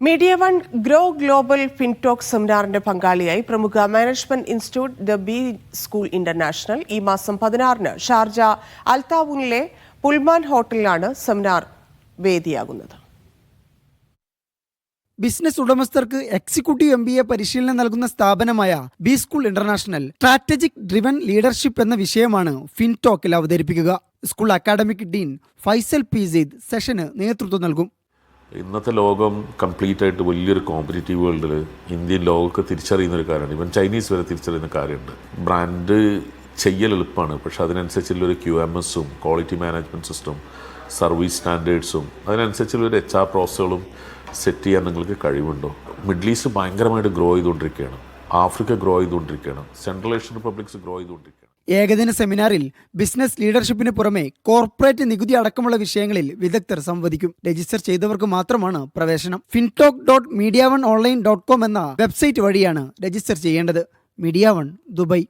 Media one grow global Fintalk സെമിനാറിന്റെ പങ്കാളിയായി പ്രമുഖ management institute the B school international ഈ മാസം 16-ന് ഷാർജ അൽതാവൂനിലെ പുൽമാൻ ഹോട്ടലിലാണ് സെമിനാർ വേദിയാകുന്നത്. ബിസിനസ് ഉടമസ്ഥർക്ക് എക്സിക്യൂട്ടീവ് MBA പരിശീലനം നൽകുന്ന സ്ഥാപനമായ B school international strategic driven leadership എന്ന വിഷയമാണ് ഫിൻടോക്കിൽ അവതരിപ്പിക്കുക. School academic dean Faisal P Syed സെഷന് നേതൃത്വം നൽകും. ഇന്നത്തെ ലോകം കംപ്ലീറ്റ് ആയിട്ട് വലിയൊരു കോമ്പറ്റീറ്റീവ് വേൾഡിൽ ഇന്ത്യൻ ലോകമൊക്കെ തിരിച്ചറിയുന്ന ഒരു കാര്യമാണ്. ഇവൻ ചൈനീസ് വരെ തിരിച്ചറിയുന്ന കാര്യമുണ്ട്. ബ്രാൻഡ് ചെയ്യൽ എളുപ്പമാണ്, പക്ഷെ അതിനനുസരിച്ചുള്ളൊരു QMSഉം ക്വാളിറ്റി മാനേജ്മെൻറ്റ് സിസ്റ്റം, സർവീസ് സ്റ്റാൻഡേർഡ്സും അതിനനുസരിച്ചുള്ളൊരു HR പ്രോസസ്സുകളും സെറ്റ് ചെയ്യാൻ നിങ്ങൾക്ക് കഴിവുണ്ടോ? മിഡിൽ ഈസ്റ്റ് ഭയങ്കരമായിട്ട് ഗ്രോ ചെയ്തുകൊണ്ടിരിക്കുകയാണ്, ആഫ്രിക്ക ഗ്രോ ചെയ്തുകൊണ്ടിരിക്കുകയാണ്, സെൻട്രൽ ഏഷ്യൻ റിപ്പബ്ലിക്സ് ഗ്രോ ചെയ്തുകൊണ്ടിരിക്കുകയാണ്. ഏകദിന സെമിനാറിൽ ബിസിനസ് ലീഡർഷിപ്പിന് പുറമെ കോർപ്പറേറ്റ് നികുതി അടക്കമുള്ള വിഷയങ്ങളിൽ വിദഗ്ധർ സംവദിക്കും. രജിസ്റ്റർ ചെയ്തവർക്ക് മാത്രമാണ് പ്രവേശനം. fintalk.mediaoneonline.com എന്ന വെബ്സൈറ്റ് വഴിയാണ് രജിസ്റ്റർ ചെയ്യേണ്ടത്. Media one, Dubai.